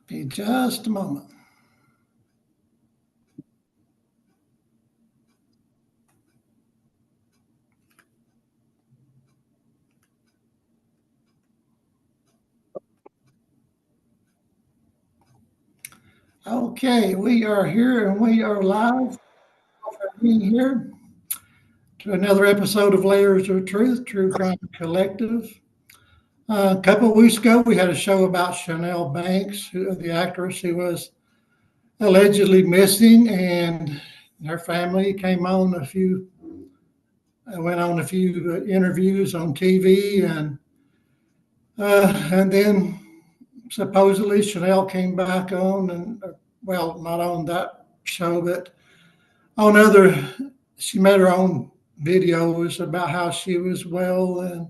Be just a moment. Okay, we are here and we are live being here to another episode of Layers of Truth, True Crime Collective. A couple of weeks ago, we had a show about Chanel Banks, the actress who was allegedly missing, and her family came on went on a few interviews on TV, and then supposedly Chanel came back on, and well, not on that show, but on other. She made her own videos about how she was well, and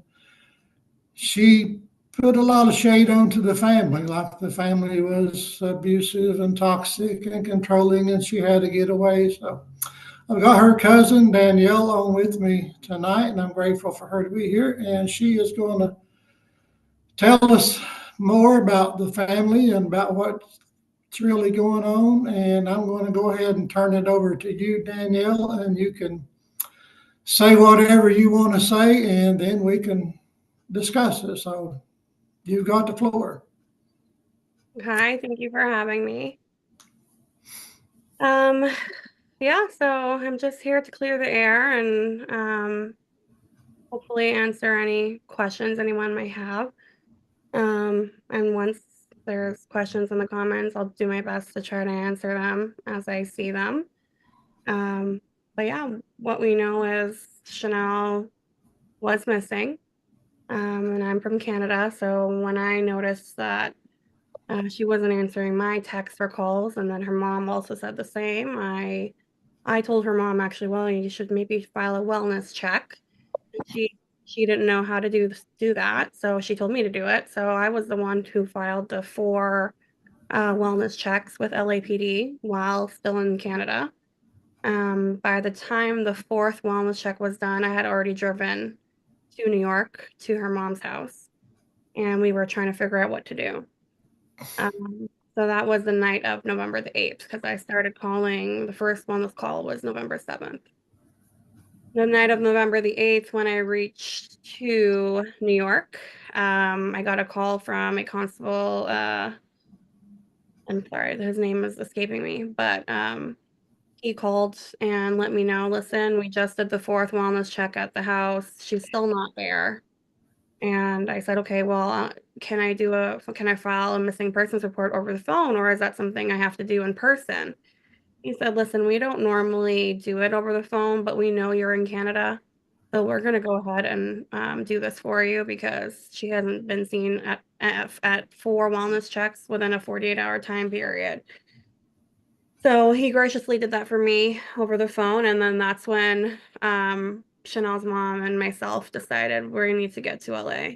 she put a lot of shade onto the family, like the family was abusive and toxic and controlling, and she had to get away. So I've got her cousin Danielle on with me tonight, and I'm grateful for her to be here. And she is going to tell us more about the family and about what's really going on. And I'm going to go ahead and turn it over to you, Danielle, and you can say whatever you want to say, and then we can discuss it. So you've got the floor. Hi, thank you for having me. Um, yeah, so I'm just here to clear the air and hopefully answer any questions anyone might have. And once there's questions in the comments, I'll do my best to try to answer them as I see them. Um, but yeah, what we know is Chanel was missing. And I'm from Canada, so when I noticed that she wasn't answering my texts or calls, and then her mom also said the same. I told her mom actually, well, you should maybe file a wellness check. And she didn't know how to do that, so she told me to do it. So I was the one who filed the four wellness checks with LAPD while still in Canada. By the time the fourth wellness check was done, I had already driven to New York to her mom's house, and we were trying to figure out what to do. So that was the night of November the 8th, because I started calling. The first one was call was November 7th. The night of November the 8th, when I reached to New York, I got a call from a constable. I'm sorry, his name is escaping me, but he called and let me know, listen, we just did the fourth wellness check at the house. She's still not there. And I said, okay, well, can I file a missing persons report over the phone, or is that something I have to do in person? He said, listen, we don't normally do it over the phone, but we know you're in Canada. So we're going to go ahead and do this for you because she hasn't been seen at four wellness checks within a 48-hour time period. So he graciously did that for me over the phone. And then that's when Chanel's mom and myself decided we need to get to LA.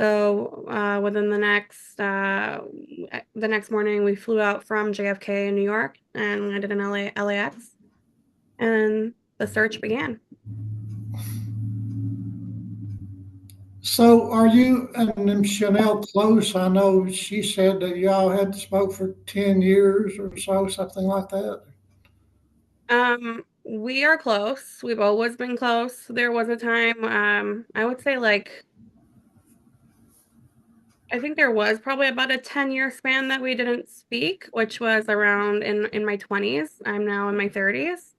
So within the next morning, we flew out from JFK in New York and landed in LAX, and the search began. So are you and Chanel close? I know she said that y'all had spoke for 10 years or so, something like that. We are close. We've always been close. There was a time, I would say I think there was probably about a 10-year span that we didn't speak, which was around in my 20s. I'm now in my 30s.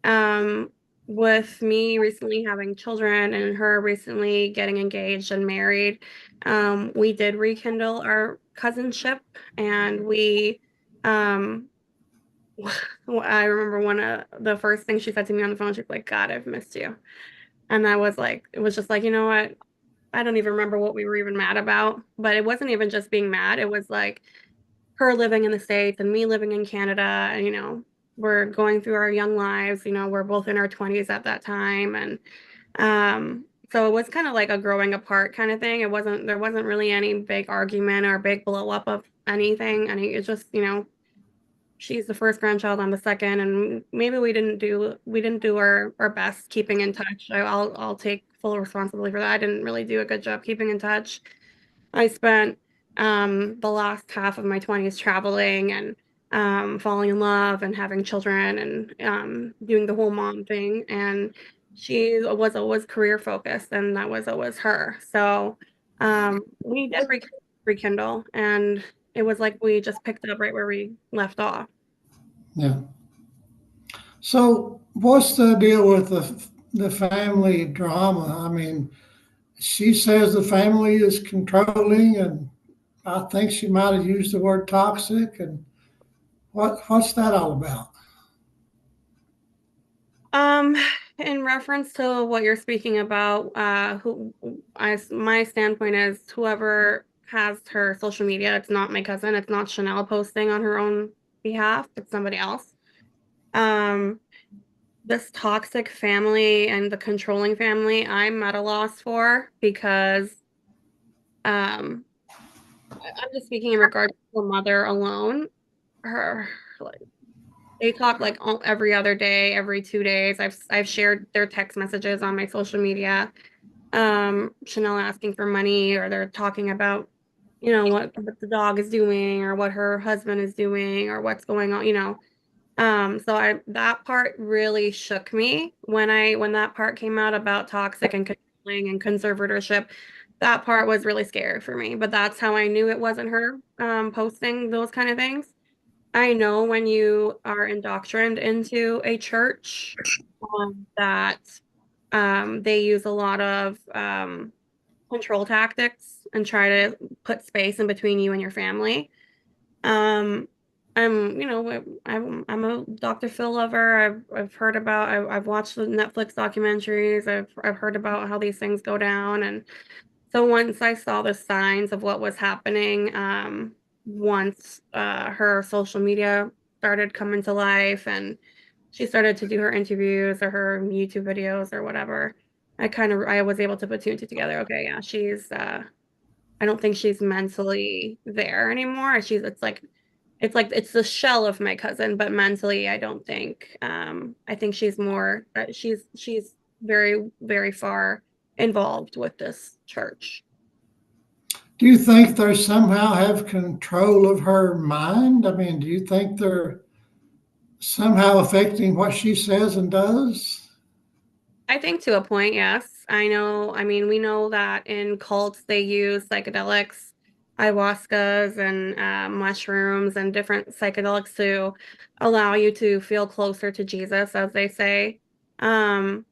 Um, with me recently having children and her recently getting engaged and married, we did rekindle our cousinship, and um, I remember one of the first things she said to me on the phone, she's like, God, I've missed you. And I was like, it was just like, you know what? I don't even remember what we were even mad about, but it wasn't even just being mad. It was like her living in the States and me living in Canada, and, we're going through our young lives, we're both in our 20s at that time. And so it was kind of like a growing apart kind of thing. There wasn't really any big argument or big blow up of anything. And it's just, she's the first grandchild, I'm the second, and maybe we didn't do our best keeping in touch. I'll take full responsibility for that. I didn't really do a good job keeping in touch. I spent the last half of my 20s traveling and falling in love and having children and doing the whole mom thing. And she was always career focused, and that was always her. So we did rekindle, and it was like we just picked up right where we left off. Yeah. So what's the deal with the family drama? I mean, she says the family is controlling, and I think she might have used the word toxic. And what's that all about? Um, in reference to what you're speaking about, my standpoint is whoever has her social media, it's not my cousin, it's not Chanel posting on her own behalf, it's somebody else. Um, this toxic family and the controlling family, I'm at a loss for because um I'm just speaking in regards to the mother alone. Her like they talk like every other day, every 2 days. I've shared their text messages on my social media. Chanel asking for money, or they're talking about, what the dog is doing, or what her husband is doing, or what's going on. So that part really shook me when that part came out about toxic and controlling and conservatorship. That part was really scary for me, but that's how I knew it wasn't her posting those kind of things. I know when you are indoctrined into a church, that they use a lot of control tactics and try to put space in between you and your family. Um, I'm a Dr. Phil lover. I've heard about I've watched the Netflix documentaries. I've heard about how these things go down, and so once I saw the signs of what was happening, once her social media started coming to life and she started to do her interviews or her YouTube videos or whatever, I was able to put two and two together. Okay, yeah, she's I don't think she's mentally there anymore. It's the shell of my cousin, but mentally I don't think. I think she's more she's very, very far involved with this church. Do you think they somehow have control of her mind? I mean, do you think they're somehow affecting what she says and does? I think to a point, yes. I know, I mean, we know that in cults they use psychedelics, ayahuascas and mushrooms and different psychedelics to allow you to feel closer to Jesus, as they say. Um,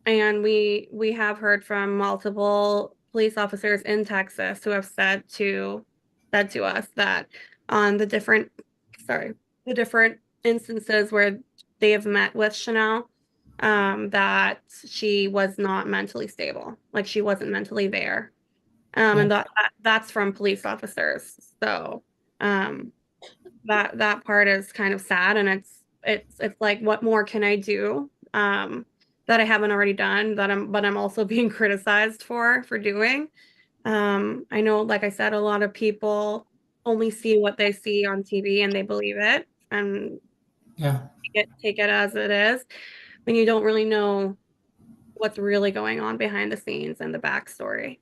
And we have heard from multiple police officers in Texas who have said to us that on the different instances where they have met with Chanel, that she was not mentally stable, like she wasn't mentally there. Yeah. And that's from police officers. So, um, that part is kind of sad, and it's like, what more can I do that I haven't already done, but I'm also being criticized for doing. I know, like I said, a lot of people only see what they see on TV and they believe it and Yeah. take it as it is, when you don't really know what's really going on behind the scenes and the backstory.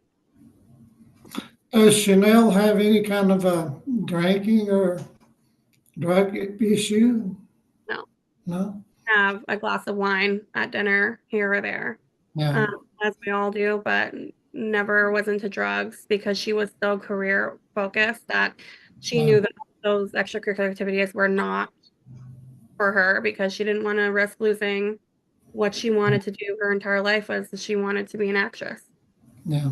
Does Chanel have any kind of a drinking or drug issue? No, No? have a glass of wine at dinner here or there, Yeah. um, as we all do, but never was into drugs because she was so career focused that she Yeah. knew that those extracurricular activities were not for her, because she didn't want to risk losing what she wanted to do her entire life, was she wanted to be an actress. Yeah.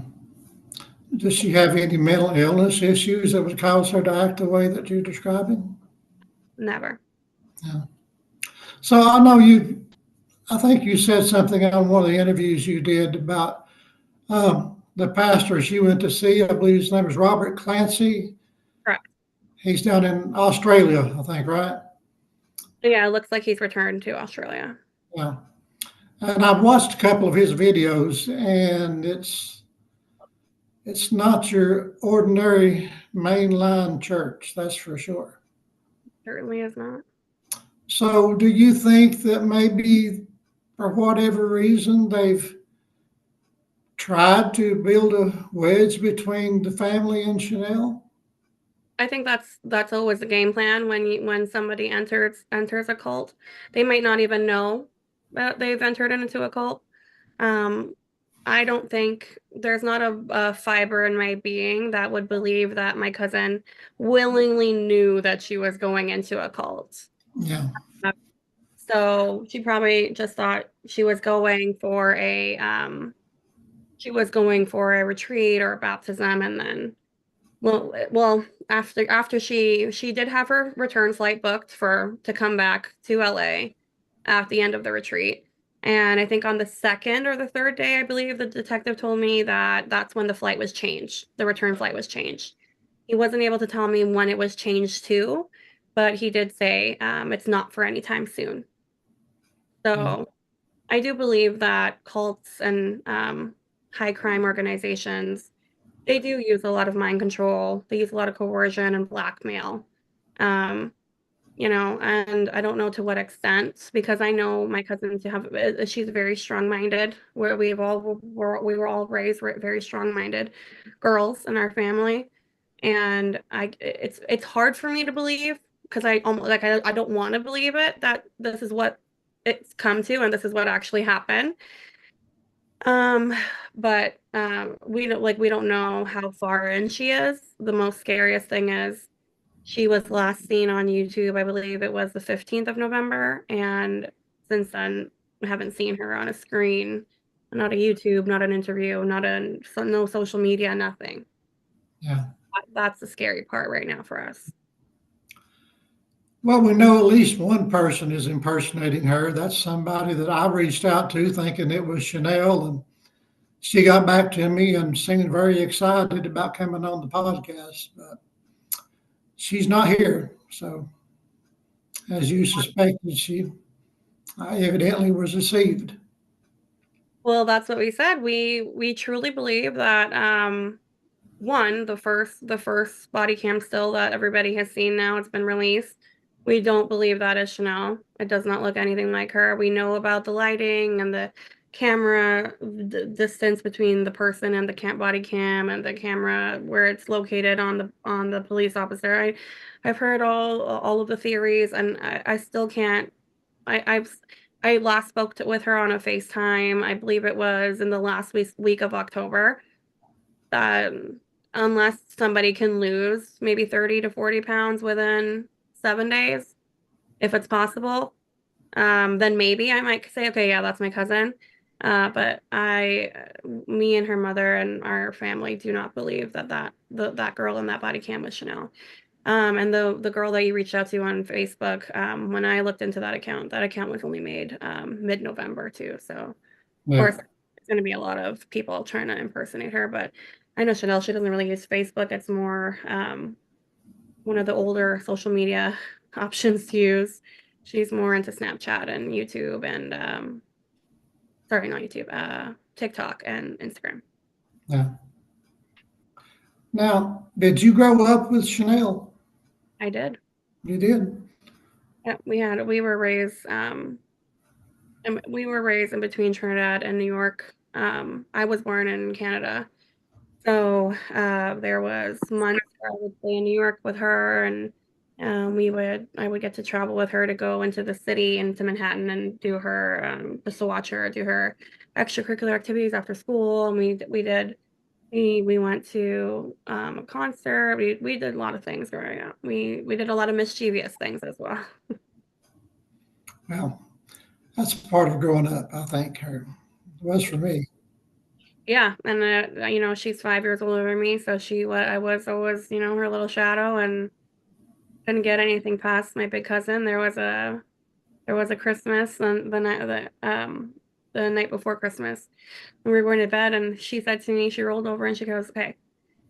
Does she have any mental illness issues that would cause her to act the way that you're describing? Never. Yeah. So I know I think you said something on one of the interviews you did about the pastor she went to see. I believe his name is Robert Clancy. Correct. He's down in Australia, I think, right? Yeah, it looks like he's returned to Australia. Yeah. And I've watched a couple of his videos, and it's not your ordinary mainline church, that's for sure. Certainly is not. So, do you think that maybe for whatever reason they've tried to build a wedge between the family and Chanel? I think that's always the game plan when somebody enters a cult. They might not even know that they've entered into a cult. Um, I don't think there's not a fiber in my being that would believe that my cousin willingly knew that she was going into a cult. Yeah. So she probably just thought she was going for a retreat or a baptism, and then after she did have her return flight booked for to come back to LA at the end of the retreat. And I think on the second or the third day, I believe the detective told me that that's when the flight was changed. The return flight was changed. He wasn't able to tell me when it was changed to, but he did say it's not for any time soon. Yeah. So I do believe that cults and high crime organizations, they do use a lot of mind control. They use a lot of coercion and blackmail. Um, and I don't know to what extent, because I know my cousin to have, she's very strong-minded, where we were all raised very strong-minded girls in our family. And it's hard for me to believe, because I almost like I don't want to believe it, that this is what it's come to and this is what actually happened. Um, but we don't know how far in she is. The most scariest thing is she was last seen on YouTube, I believe it was the 15th of November, and since then we haven't seen her on a screen, not a YouTube, not an interview, no social media, nothing. Yeah. That's the scary part right now for us. Well, we know at least one person is impersonating her. That's somebody that I reached out to thinking it was Chanel, and she got back to me and seemed very excited about coming on the podcast. But she's not here. So, as you suspected, she evidently was deceived. Well, that's what we said. We truly believe that one, the first body cam still that everybody has seen now, it's been released. We don't believe that is Chanel. It does not look anything like her. We know about the lighting and the camera, the distance between the person and the body cam, and the camera where it's located on the police officer. I've heard all of the theories, and I still can't. I last with her on a FaceTime. I believe it was in the last week of October. Um, Unless somebody can lose maybe 30 to 40 pounds within 7 days, if it's possible, then maybe I might say, okay, yeah, that's my cousin. But me and her mother and our family do not believe that girl in that body cam was Chanel. And the girl that you reached out to on Facebook, when I looked into that account was only made mid-November too. So of Yeah. course, it's going to be a lot of people trying to impersonate her. But I know Chanel, she doesn't really use Facebook. It's more one of the older social media options to use. She's more into Snapchat and YouTube and sorry, not YouTube, TikTok and Instagram. Yeah. Now, did you grow up with Chanel? I did. You did. Yeah, we were raised in between Trinidad and New York. I was born in Canada. So there was months where I would stay in New York with her, and I would get to travel with her to go into the city, into Manhattan, and do her just to watch her do her extracurricular activities after school. And we went to a concert. We did a lot of things growing up. We did a lot of mischievous things as well. Well, that's part of growing up, I think, or it was for me. Yeah, and she's 5 years older than me, so I was always her little shadow, and couldn't get anything past my big cousin. There was a Christmas and the night before Christmas, when we were going to bed, and she said to me, she rolled over and she goes, "Okay, if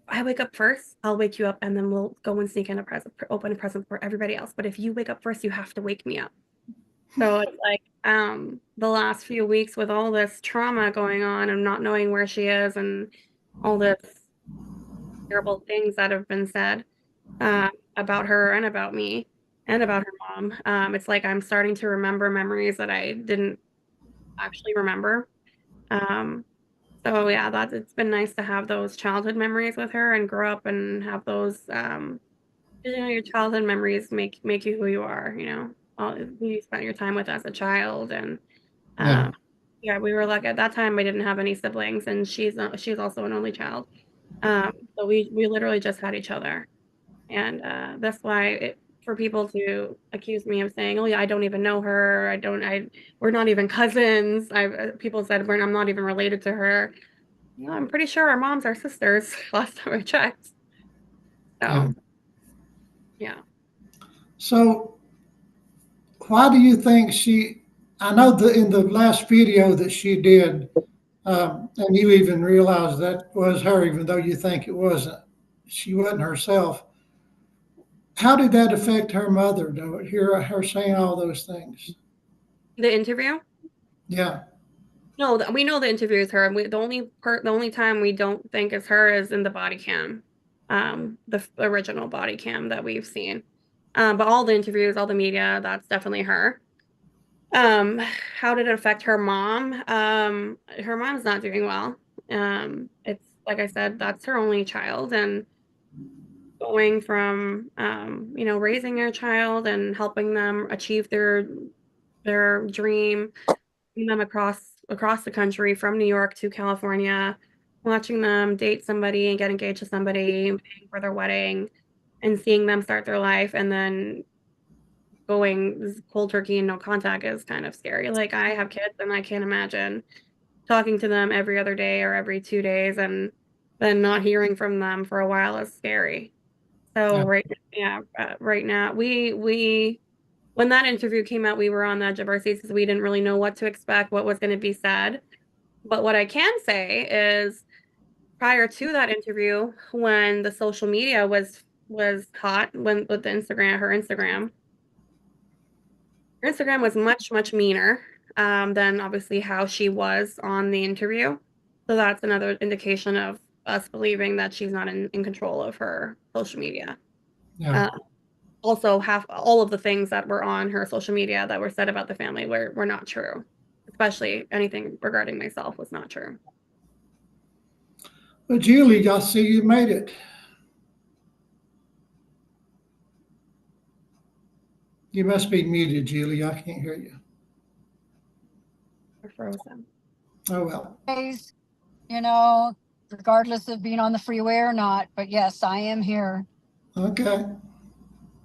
I wake up first, I'll wake you up, and then we'll go and sneak in open a present for everybody else. But if you wake up first, you have to wake me up." So it's like the last few weeks with all this trauma going on and not knowing where she is and all this terrible things that have been said about her and about me and about her mom. It's like I'm starting to remember memories that I didn't actually remember. Um, so yeah, it's been nice to have those childhood memories with her and grow up and have those Your childhood memories make you who you are, who you spent your time with as a child. And Yeah. yeah, we were lucky at that time. I didn't have any siblings, and she's also an only child. So we literally just had each other. And that's why for people to accuse me of saying, "Oh yeah, I don't even know her. We're not even cousins." People said I'm not even related to her. I'm pretty sure our moms are sisters. Last time I checked. Yeah. So yeah. So why do you think she? I know that in the last video that she did, and you even realized that was her, even though you think it wasn't. She wasn't herself. How did that affect her mother? To hear her saying all those things? The interview? Yeah. No, we know the interview is her. And the only time we don't think it's her is in the body cam, the original body cam that we've seen. But all the interviews, all the media, that's definitely her. How did it affect her mom? Her mom's not doing well. It's like I said, that's her only child, and going from raising their child and helping them achieve their dream, taking them across the country from New York to California, watching them date somebody and get engaged to somebody, paying for their wedding, and seeing them start their life, and then going cold turkey and no contact is kind of scary. Like, I have kids, and I can't imagine talking to them every other day or every 2 days, and then not hearing from them for a while is scary. So Yeah. right now we when that interview came out, we were on the edge of our seats because we didn't really know what to expect, what was going to be said. But what I can say is, prior to that interview, when the social media was hot, when with the her Instagram was much meaner than obviously how she was on the interview. So that's another indication of us believing that she's not in control of her social media. Yeah. Uh, Also, half all of the things that were on her social media that were said about the family were not true. Especially anything regarding myself was not true. But Julie, I see you made it. You must be muted, Julie. I can't hear you. Or frozen. Oh well. Days, you know, regardless of being on the freeway or not. But yes, I am here. Okay.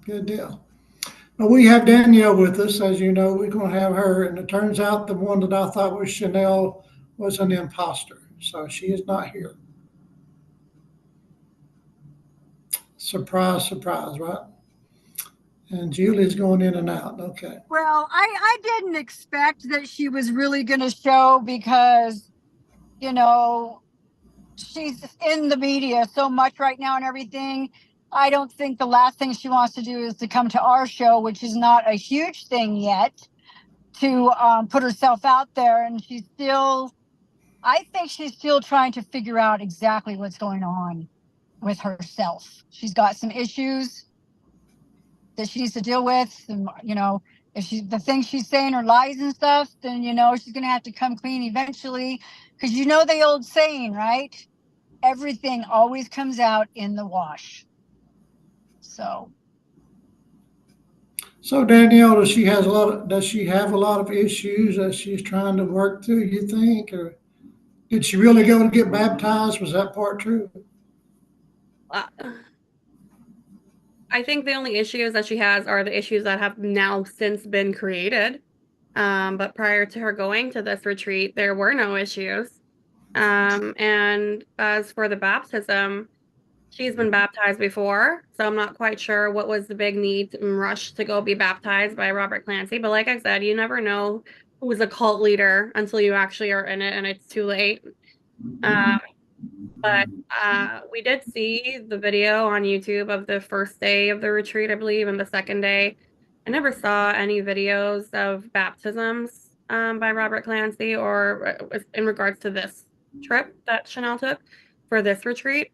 Good deal. Well, we have Danielle with us. As you know, we're going to have her. And it turns out the one that I thought was Chanel was an imposter. So she is not here. Surprise, surprise, right? And Julie's going in and out. Okay. Well, I didn't expect that she was really going to show because, you know, she's in the media so much right now and everything. I don't think the last thing she wants to do is to come to our show, which is not a huge thing yet, to put herself out there. And I think she's still trying to figure out exactly what's going on with herself. She's got some issues that she needs to deal with. And, if the things she's saying are lies and stuff, then, she's going to have to come clean eventually. Because the old saying, right? Everything always comes out in the wash. So So Danielle, does she have a lot of issues that she's trying to work through, you think? Or did she really go to get baptized? Was that part true? Uh, I think the only issues that she has are the issues that have now since been created. But prior to her going to this retreat, there were no issues. And as for the baptism, she's been baptized before, so I'm not quite sure what was the big need and rush to go be baptized by Robert Clancy. But like I said, you never know who's a cult leader until you actually are in it and it's too late. But we did see the video on YouTube of the first day of the retreat, I believe, and the second day. I never saw any videos of baptisms by Robert Clancy or in regards to this trip that Chanel took for this retreat.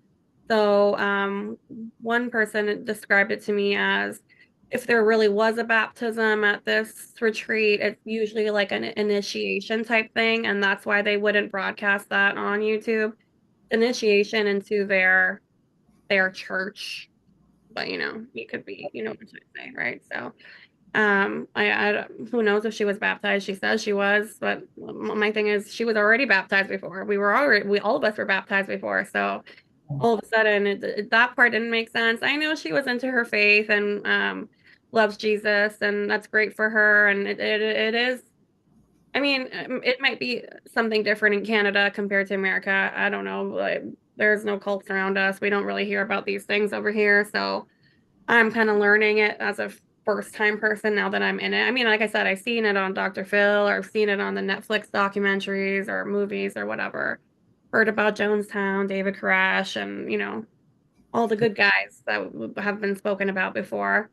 So one person described it to me as, if there really was a baptism at this retreat, it's usually like an initiation type thing, and that's why they wouldn't broadcast that on YouTube. Initiation into their church. but you could be, what I'm trying to say, right? So, who knows if she was baptized? She says she was, but my thing is, she was already baptized before. All of us were baptized before. So all of a sudden, that part didn't make sense. I know she was into her faith and loves Jesus, and that's great for her. And it is. I mean, it might be something different in Canada compared to America. I don't know. Like, there's no cults around us. We don't really hear about these things over here. So I'm kind of learning it as a first time person now that I'm in it. I mean, like I said, I've seen it on Dr. Phil, or I've seen it on the Netflix documentaries or movies or whatever. Heard about Jonestown, David Koresh, and all the good guys that have been spoken about before.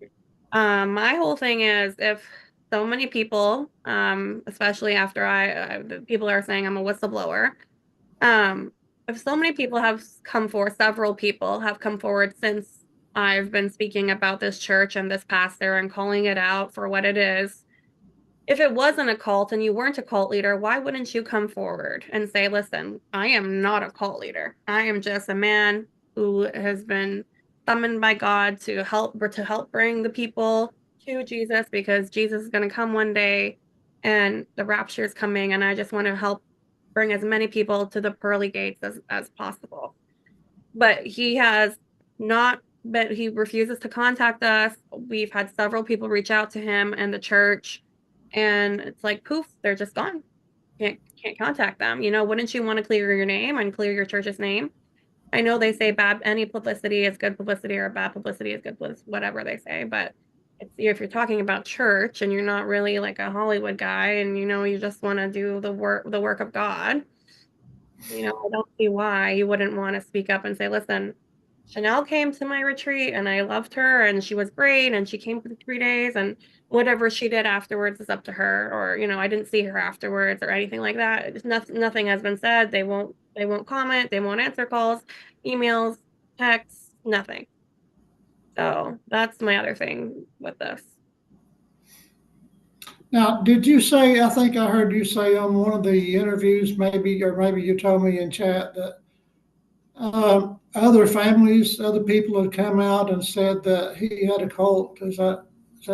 My whole thing is, if so many people, especially after people are saying I'm a whistleblower, um, if so many people have come forward, several people have come forward since I've been speaking about this church and this pastor and calling it out for what it is. If it wasn't a cult and you weren't a cult leader, why wouldn't you come forward and say, listen, I am not a cult leader. I am just a man who has been summoned by God to help bring the people to Jesus, because Jesus is going to come one day and the rapture is coming, and I just want to help bring as many people to the pearly gates as possible. But he has not, but he refuses to contact us. We've had several people reach out to him and the church, and it's like poof, they're just gone. Can't contact them. Wouldn't you want to clear your name and clear your church's name? I know they say any publicity is good publicity, or bad publicity is good publicity, whatever they say, but if you're talking about church and you're not really like a Hollywood guy, and you just want to do the work of God, I don't see why you wouldn't want to speak up and say, listen, Chanel came to my retreat and I loved her and she was great and she came for the 3 days, and whatever she did afterwards is up to her. Or, I didn't see her afterwards or anything like that. Nothing has been said. They won't comment. They won't answer calls, emails, texts, nothing. So that's my other thing with this. Now, did you say, I think I heard you say on one of the interviews, maybe you told me in chat that other people had come out and said that he had a cult. Is that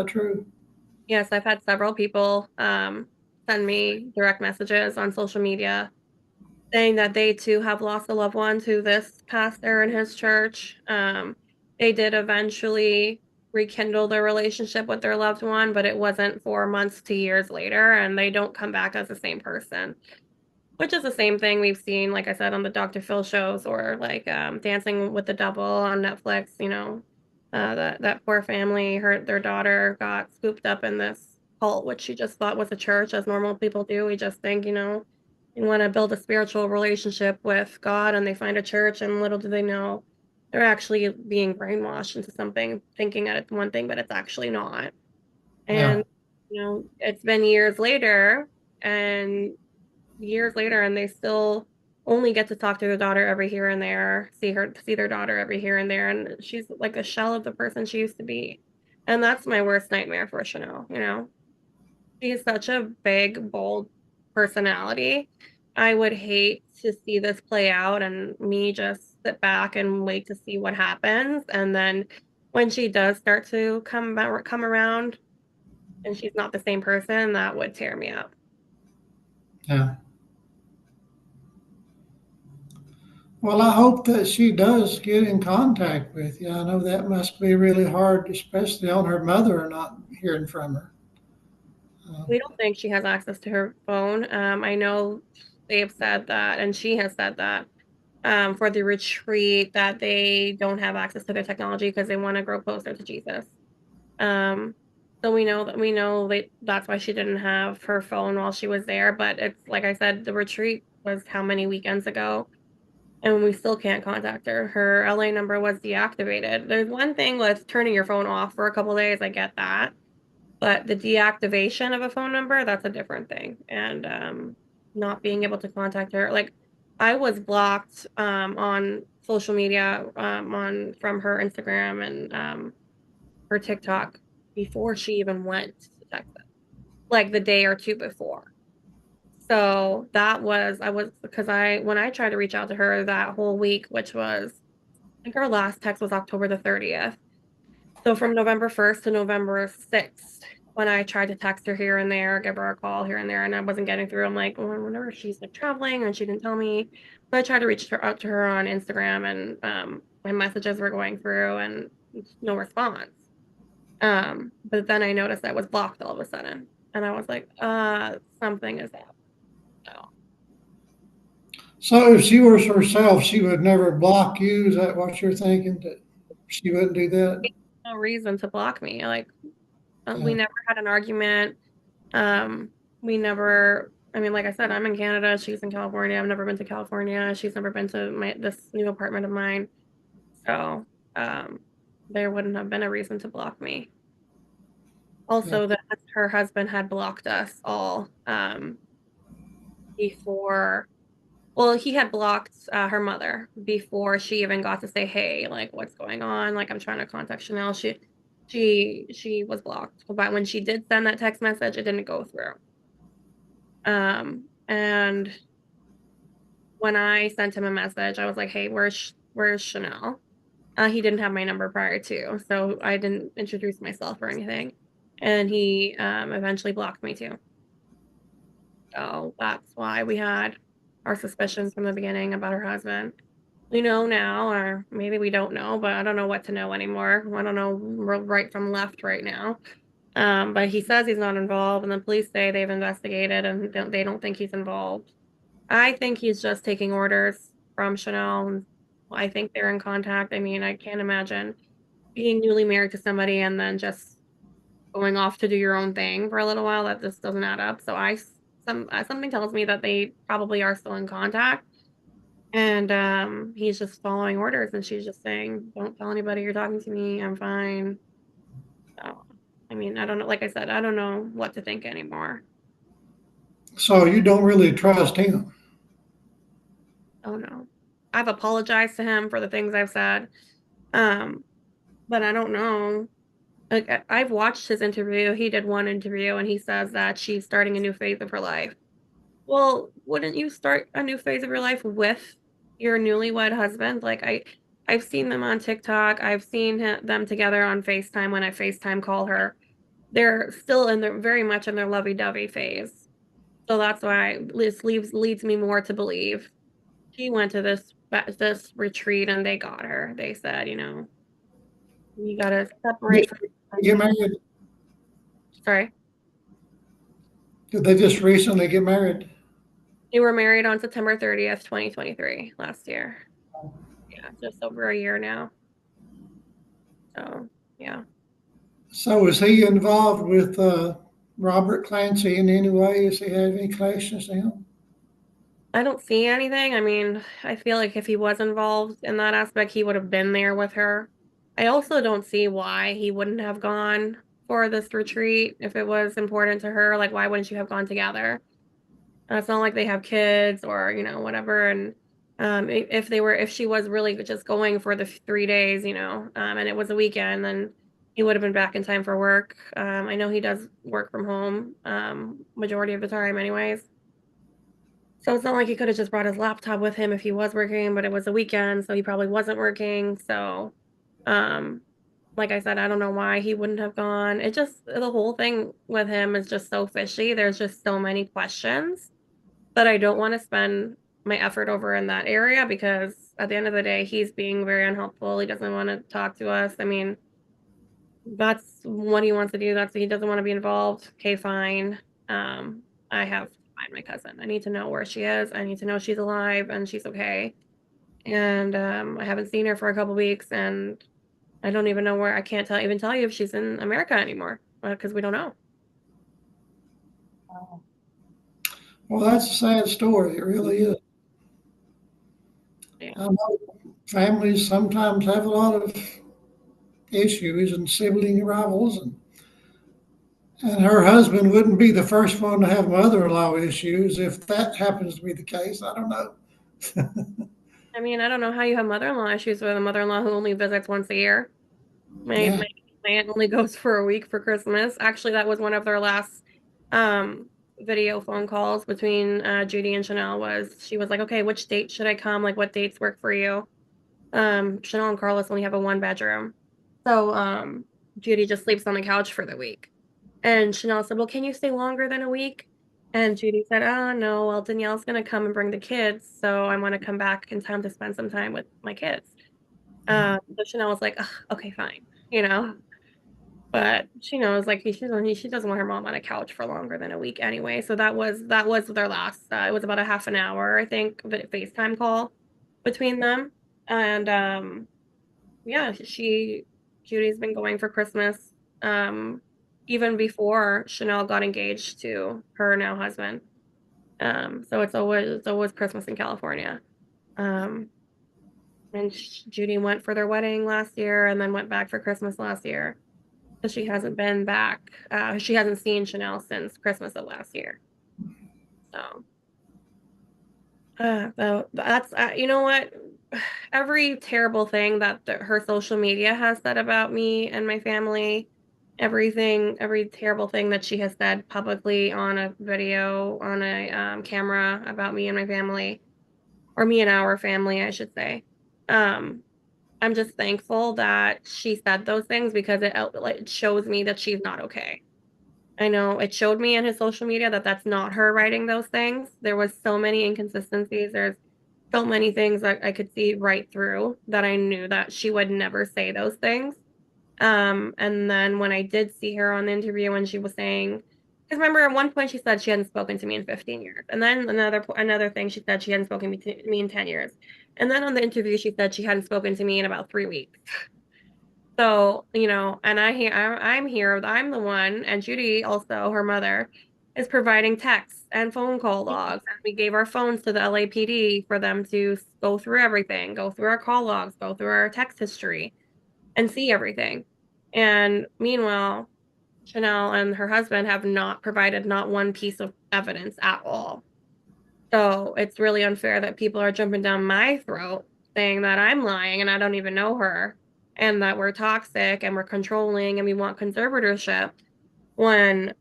true? Yes, I've had several people send me direct messages on social media saying that they too have lost a loved one to this pastor in his church. They did eventually rekindle their relationship with their loved one, but it wasn't for months to years later, and they don't come back as the same person, which is the same thing we've seen, like I said, on the Dr. Phil shows, or like Dancing with the Devil on Netflix. That poor family, their daughter got scooped up in this cult, which she just thought was a church, as normal people do. We just think, you want to build a spiritual relationship with God, and they find a church, and little do they know they're actually being brainwashed into something, thinking that it's one thing, but it's actually not. Yeah. And it's been years later, and they still only get to talk to their daughter every here and there, see their daughter every here and there, and she's like a shell of the person she used to be. And that's my worst nightmare for Chanel. She's such a big, bold personality. I would hate to see this play out and me just sit back and wait to see what happens. And then when she does start to come around and she's not the same person, that would tear me up. Yeah. Well, I hope that she does get in contact with you. I know that must be really hard, especially on her mother not hearing from her. We don't think she has access to her phone. I know they've said that, and she has said that for the retreat, that they don't have access to their technology because they want to grow closer to Jesus. So that's why she didn't have her phone while she was there. But it's like I said, the retreat was how many weekends ago, and we still can't contact her. Her LA number was deactivated. There's one thing with turning your phone off for a couple days, I get that. But the deactivation of a phone number, that's a different thing. And not being able to contact her. Like, I was blocked on social media from her Instagram and her TikTok before she even went to Texas, like the day or two before. So when I tried to reach out to her that whole week, which was, I think our last text was October the 30th. So from November 1st to November 6th, when I tried to text her here and there, give her a call here and there, and I wasn't getting through, I'm like, well, I wonder if she's like traveling and she didn't tell me. So I tried to reach out to her on Instagram, and my messages were going through and no response. But then I noticed I was blocked all of a sudden, and I was like, something is up. So So if she was herself, she would never block you. Is that what you're thinking? That she wouldn't do that? no reason to block me. Like we Yeah. never had an argument. We never. I mean, like I said, I'm in Canada. She's in California. I've never been to California. She's never been to this new apartment of mine. So there wouldn't have been a reason to block me. Also, that her husband had blocked us all before. Well, he had blocked her mother before she even got to say, "Hey, like, what's going on? Like, I'm trying to contact Chanel." She was blocked, but when she did send that text message, it didn't go through. And when I sent him a message, I was like, "Hey, where's Chanel?" He didn't have my number prior to, so I didn't introduce myself or anything, and he eventually blocked me too. So that's why we had our suspicions from the beginning about her husband. We know now, or maybe we don't know, but I don't know what to know anymore. I don't know right from left right now. But he says he's not involved, and the police say they've investigated and they don't think he's involved. I think he's just taking orders from Chanel. And I think they're in contact. I mean, I can't imagine being newly married to somebody and then just going off to do your own thing for a little while. That just doesn't add up. So something tells me that they probably are still in contact. And he's just following orders, and she's just saying, "Don't tell anybody you're talking to me. I'm fine." So, I mean, I don't know. Like I said, I don't know what to think anymore. So you don't really trust him. Oh no. I've apologized to him for the things I've said. Um, but I don't know. Like I've watched his interview. He did one interview and he says that she's starting a new phase of her life. Well, wouldn't you start a new phase of your life with your newlywed husband? Like I've seen them on TikTok. I've seen them together on FaceTime when I FaceTime call her. They're still in their very much in their lovey-dovey phase. So that's why this leads me more to believe she went to this retreat and they got her. They said, you gotta separate from. Get married? Sorry. Did they just recently get married? They were married on September 30th, 2023, last year. Yeah, just over a year now. So, yeah. So was he involved with Robert Clancy in any way? Does he have any connections to him? I don't see anything. I mean, I feel like if he was involved in that aspect, he would have been there with her. I also don't see why he wouldn't have gone for this retreat if it was important to her. Like, why wouldn't you have gone together? It's not like they have kids or, whatever. And if she was really just going for the 3 days, and it was a weekend, then he would have been back in time for work. I know he does work from home majority of the time anyways. So it's not like he could have just brought his laptop with him if he was working, but it was a weekend, so he probably wasn't working. So, um, like I said, I don't know why he wouldn't have gone. The whole thing with him is just so fishy. There's just so many questions that I don't want to spend my effort over in that area because at the end of the day, he's being very unhelpful. He doesn't want to talk to us. I mean, that's what he wants to do. He doesn't want to be involved. Okay, fine. I have to find my cousin. I need to know where she is. I need to know she's alive and she's okay. And I haven't seen her for a couple weeks, and I don't even know where. I can't even tell you if she's in America anymore because we don't know. Well, that's a sad story. It really is. Yeah. I know families sometimes have a lot of issues and sibling rivals, and her husband wouldn't be the first one to have mother-in-law issues if that happens to be the case. I don't know. I mean, I don't know how you have mother-in-law issues with a mother-in-law who only visits once a year. Yeah. My aunt only goes for a week for Christmas. Actually, that was one of their last video phone calls between Judy and Chanel. She was like, okay, which date should I come? Like, what dates work for you? Chanel and Carlos only have a 1 bedroom. So Judy just sleeps on the couch for the week. And Chanel said, well, can you stay longer than a week? And Judy said, oh, no, well, Danielle's going to come and bring the kids. So I want to come back in time to spend some time with my kids. So Chanel was like, okay, fine, you know. But she knows, like, she doesn't want her mom on a couch for longer than a week anyway. So that was their last. It was about a half an hour, I think, of a FaceTime call between them. And yeah, Judy's been going for Christmas, even before Chanel got engaged to her now husband. So it's always Christmas in California. And Judy went for their wedding last year, and then went back for Christmas last year. So she hasn't been back. She hasn't seen Chanel since Christmas of last year. So, that's you know what? Every terrible thing that her social media has said about me and my family, every terrible thing that she has said publicly on a video, on a camera about me and my family, or me and our family, I should say. I'm just thankful that she said those things, because it shows me that she's not okay. I know it showed me in his social media that that's not her writing those things. There was so many inconsistencies. There's so many things that I could see right through, that I knew that she would never say those things. And then when I did see her on the interview, and she was saying, because remember at one point she said she hadn't spoken to me in 15 years. And then another thing, she said she hadn't spoken to me in 10 years. And then on the interview, she said she hadn't spoken to me in about 3 weeks. So, you know, and I'm here, I'm the one, and Judy also, her mother, is providing texts and phone call logs. And we gave our phones to the LAPD for them to go through everything, go through our call logs, go through our text history, and see everything. And meanwhile, Chanel and her husband have not provided not one piece of evidence at all. So it's really unfair that people are jumping down my throat saying that I'm lying and I don't even know her, and that we're toxic and we're controlling and we want conservatorship, when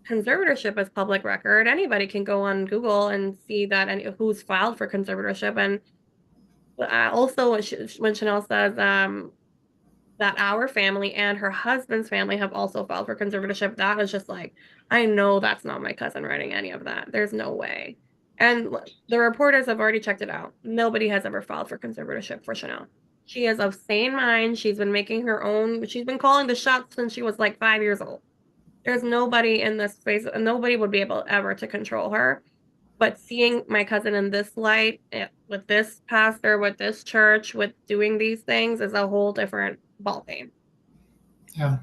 conservatorship is public record. Anybody can go on Google and see that, and who's filed for conservatorship. And also when Chanel says that our family and her husband's family have also filed for conservatorship, that is just like, I know that's not my cousin writing any of that. There's no way. And the reporters have already checked it out. Nobody has ever filed for conservatorship for Chanel. She is of sane mind. She's been making her own, she's been calling the shots since she was like 5 years old. There's nobody in this space, and nobody would be able ever to control her. But seeing my cousin in this light, with this pastor, with this church, with doing these things, is a whole different ballgame. Yeah.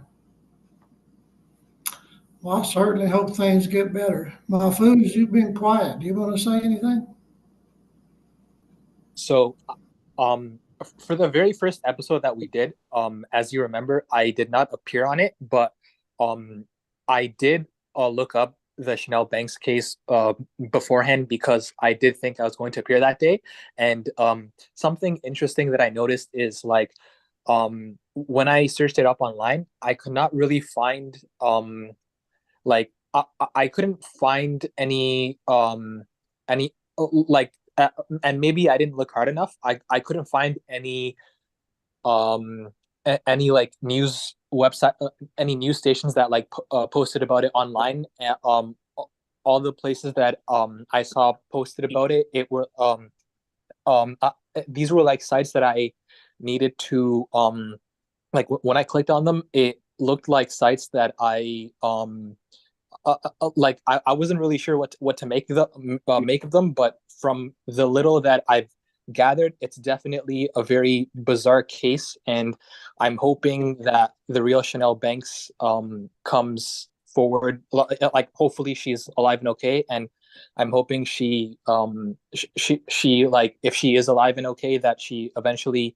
Well, I certainly hope things get better. Mahfouz, you've been quiet. Do you want to say anything? So, for the very first episode that we did, as you remember, I did not appear on it, but I did look up the Chanel Banks case beforehand, because I did think I was going to appear that day. And something interesting that I noticed is, like, when I searched it up online, I could not really find like I couldn't find any like and maybe I didn't look hard enough. I couldn't find any like news website, any news stations that like posted about it online. All the places that I saw posted about it, these were like sites that I needed to like when I clicked on them, it looked like sites that I wasn't really sure what to make of them, but from the little that I've gathered, it's definitely a very bizarre case, and I'm hoping that the real Chanel Banks comes forward. Like, hopefully she's alive and okay, and I'm hoping she like, if she is alive and okay, that she eventually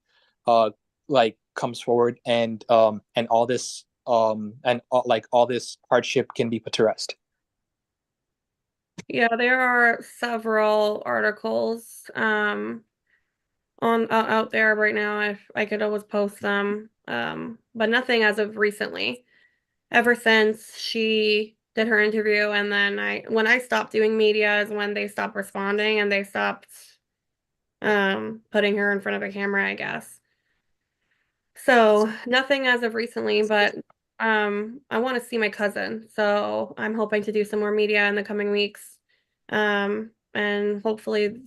like comes forward, and all this like all this hardship can be put to rest. Yeah, there are several articles on out there right now. If I could always post them, but nothing as of recently. Ever since she did her interview, and then when I stopped doing media is when they stopped responding, and they stopped putting her in front of a camera, I guess. So nothing as of recently, but I want to see my cousin, so I'm hoping to do some more media in the coming weeks. And hopefully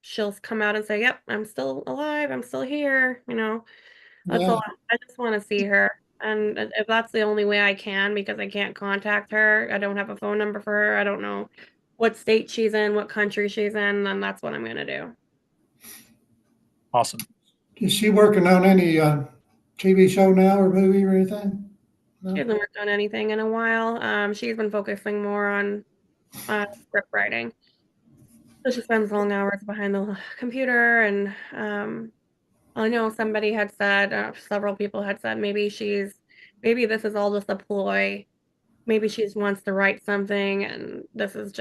she'll come out and say, "Yep, I'm still alive. I'm still here." That's Yeah. all. I just want to see her. And if that's the only way I can, because I can't contact her, I don't have a phone number for her. I don't know what state she's in, what country she's in, then that's what I'm going to do. Awesome. Is she working on any TV show now or movie or anything? She hasn't worked on anything in a while. She's been focusing more on script writing. So she spends long hours behind the computer, and I know somebody had said, several people had said, maybe this is all just a ploy. Maybe she just wants to write something, and she's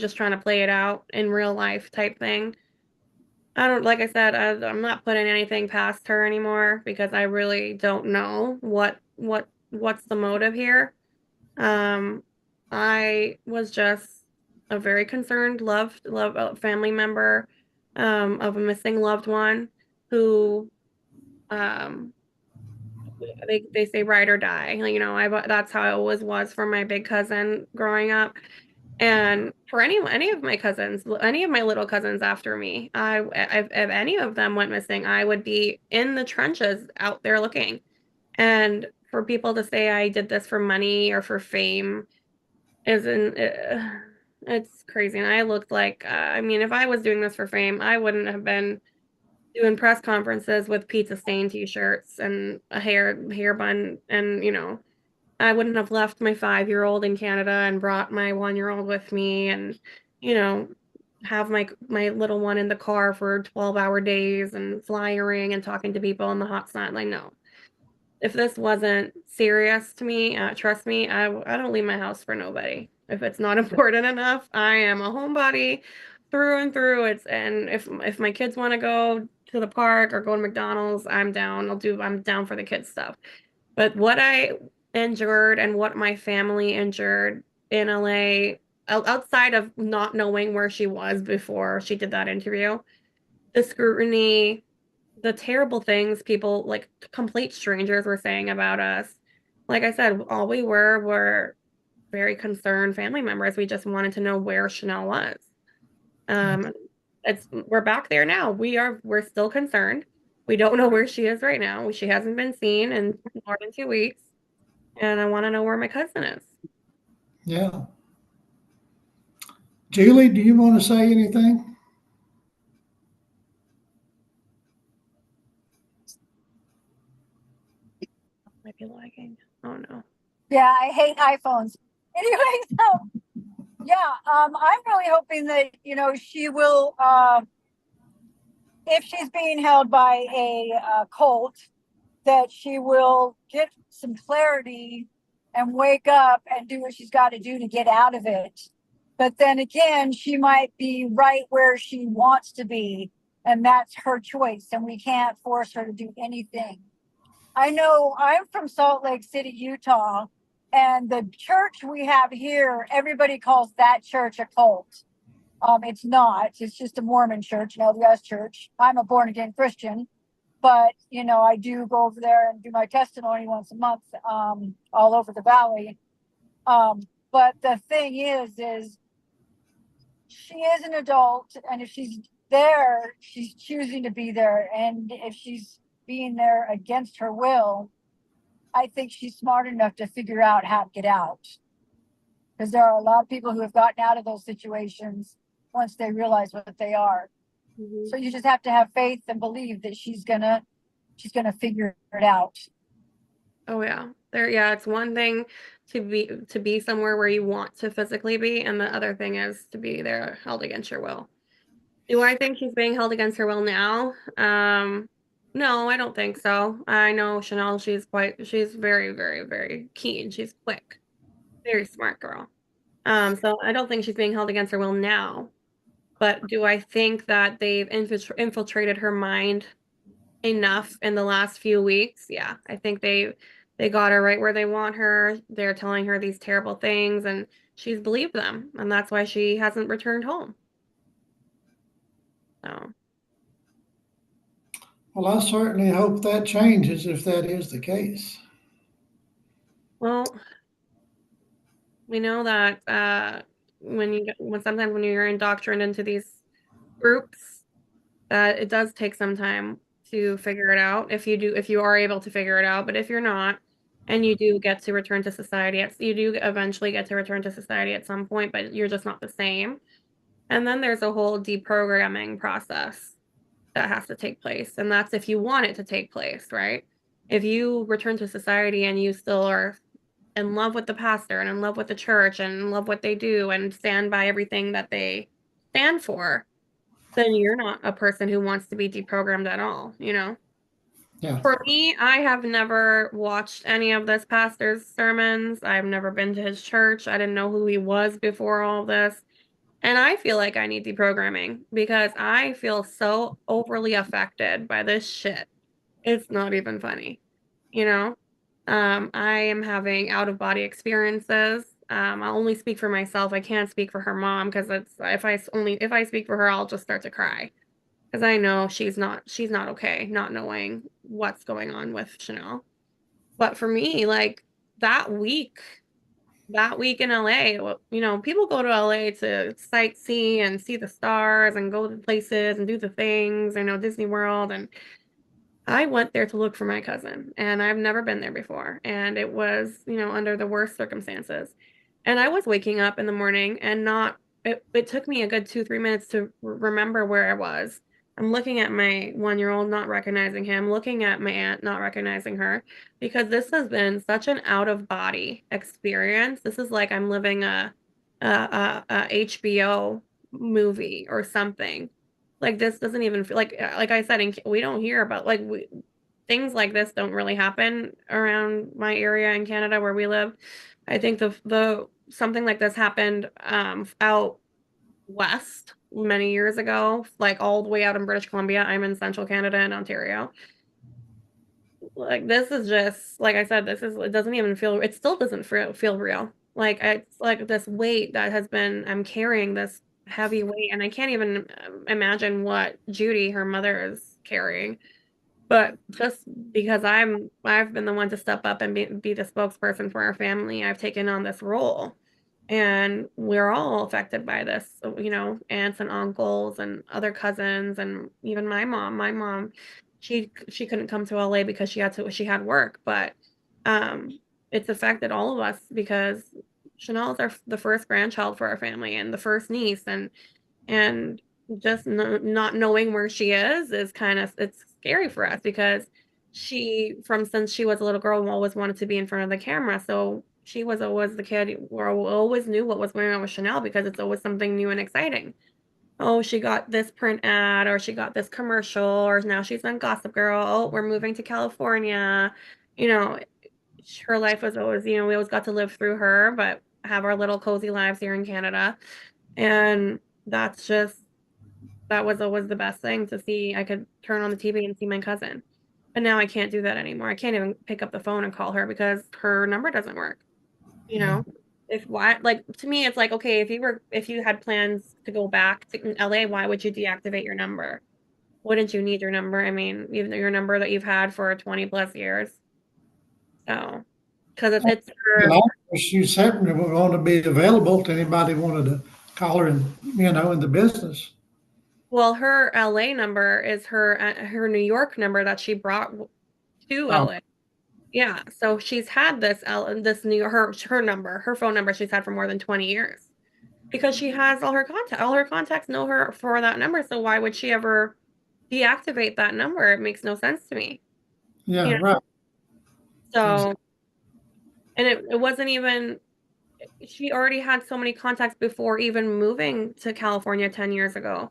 just trying to play it out in real life type thing. Like I said, I'm not putting anything past her anymore because I really don't know what's the motive here. Um, I was just a very concerned, love family member, of a missing loved one who, um, they say ride or die. That's how it always was for my big cousin growing up. And for any of my cousins, any of my little cousins after me, if any of them went missing, I would be in the trenches out there looking. And for people to say I did this for money or for fame isn't, it's crazy. And I looked like, I mean, if I was doing this for fame, I wouldn't have been doing press conferences with pizza stain t-shirts and a hair bun, and I wouldn't have left my 5-year-old in Canada and brought my 1-year-old with me, and you know have my little one in the car for 12-hour days and flying and talking to people in the hot sun. Like, no, if this wasn't serious to me, trust me, I don't leave my house for nobody. If it's not important enough, I am a homebody through and through. And if my kids want to go to the park or go to McDonald's, I'm down. I'm down for the kids stuff. But what I endured and what my family endured in LA, outside of not knowing where she was before she did that interview, the scrutiny, the terrible things people, like complete strangers, were saying about us. Like I said, all we were very concerned family members. We just wanted to know where Chanel was. Um, we're back there now. We're still concerned. We don't know where she is right now. She hasn't been seen in more than 2 weeks, and I want to know where my cousin is. Yeah. Julie, do you want to say anything? Might be lagging. Oh no. Yeah, I hate iPhones. Anyway, so yeah, I'm really hoping that she will, if she's being held by a cult, that she will get some clarity and wake up and do what she's got to do to get out of it. But then again, she might be right where she wants to be, and that's her choice, and we can't force her to do anything. I know I'm from Salt Lake City, Utah, and the church we have here, everybody calls that church a cult. It's not. It's just a Mormon church, an LDS church. I'm a born again Christian, but I do go over there and do my testimony once a month, all over the valley. But the thing is she is an adult, and if she's there, she's choosing to be there, and if she's being there against her will, I think she's smart enough to figure out how to get out. Because there are a lot of people who have gotten out of those situations once they realize what they are. Mm-hmm. So you just have to have faith and believe that she's gonna figure it out. Oh yeah. It's one thing to be somewhere where you want to physically be, and the other thing is to be there held against your will. Do I think she's being held against her will now? No, I don't think so. I know Chanel, she's very, very, very keen. She's quick. Very smart girl. So I don't think she's being held against her will now. But do I think that they've infiltrated her mind enough in the last few weeks? Yeah, I think they got her right where they want her. They're telling her these terrible things, and she's believed them, and that's why she hasn't returned home. So. Well, I certainly hope that changes if that is the case. Well, we know that sometimes when you're indoctrinated into these groups, that it does take some time to figure it out. If you are able to figure it out, but if you're not, and you do get to return to society, you do eventually get to return to society at some point, but you're just not the same. And then there's a whole deprogramming process that has to take place, and that's if you want it to take place, right? If you return to society and you still are in love with the pastor and in love with the church and in love what they do and stand by everything that they stand for, then you're not a person who wants to be deprogrammed at all, you know? Yeah. For me, I have never watched any of this pastor's sermons. I've never been to his church. I didn't know who he was before all this. And I feel like I need deprogramming because I feel so overly affected by this shit. It's not even funny, you know? I am having out of body experiences. I'll only speak for myself. I can't speak for her mom because if I speak for her, I'll just start to cry because I know she's not okay, not knowing what's going on with Chanel. But for me, like that week in LA, you know, people go to LA to sightsee and see the stars and go to places and do the things, I know Disney World, and I went there to look for my cousin, and I've never been there before. And it was, you know, under the worst circumstances. And I was waking up in the morning and it took me a good 2-3 minutes to remember where I was. I'm looking at my 1-year-old, not recognizing him, looking at my aunt, not recognizing her, because this has been such an out of body experience. This is like I'm living a HBO movie or something. Like this doesn't even feel like I said, we don't hear about things like this don't really happen around my area in Canada where we live. I think the something like this happened out west many years ago, like all the way out in British Columbia. I'm in central Canada and Ontario. Like this is just like I said, it doesn't even feel, it still doesn't feel real. Like it's like this weight that I'm carrying this heavy weight, and I can't even imagine what Judy, her mother, is carrying. But just because I've been the one to step up and be the spokesperson for our family, I've taken on this role. And we're all affected by this, you know, aunts and uncles and other cousins, and even my mom. My mom, she couldn't come to LA because she had work, but it's affected all of us because Chanel is the first grandchild for our family and the first niece, and just not knowing where she is kind of, it's scary for us because since she was a little girl, always wanted to be in front of the camera. So she was always the kid who always knew what was going on with Chanel because it's always something new and exciting. Oh, she got this print ad, or she got this commercial, or now she's on Gossip Girl. Oh, we're moving to California. You know, her life was always, you know, we always got to live through her, but have our little cozy lives here in Canada. And that was always the best thing to see. I could turn on the TV and see my cousin. But now I can't do that anymore. I can't even pick up the phone and call her because her number doesn't work. You know, like to me, it's like, okay, if you had plans to go back to LA, why would you deactivate your number? Wouldn't you need your number? I mean, even your number that you've had for 20 plus years. So, because it's her. Well, she certainly was going to be available to anybody who wanted to call her in, you know, in the business. Well, her LA number is her New York number that she brought to LA. Yeah, so she's had this her number, her phone number she's had for more than 20 years because she has all her contacts know her for that number. So why would she ever deactivate that number? It makes no sense to me. Yeah, You know? right. So, and it wasn't even, she already had so many contacts before even moving to California 10 years ago.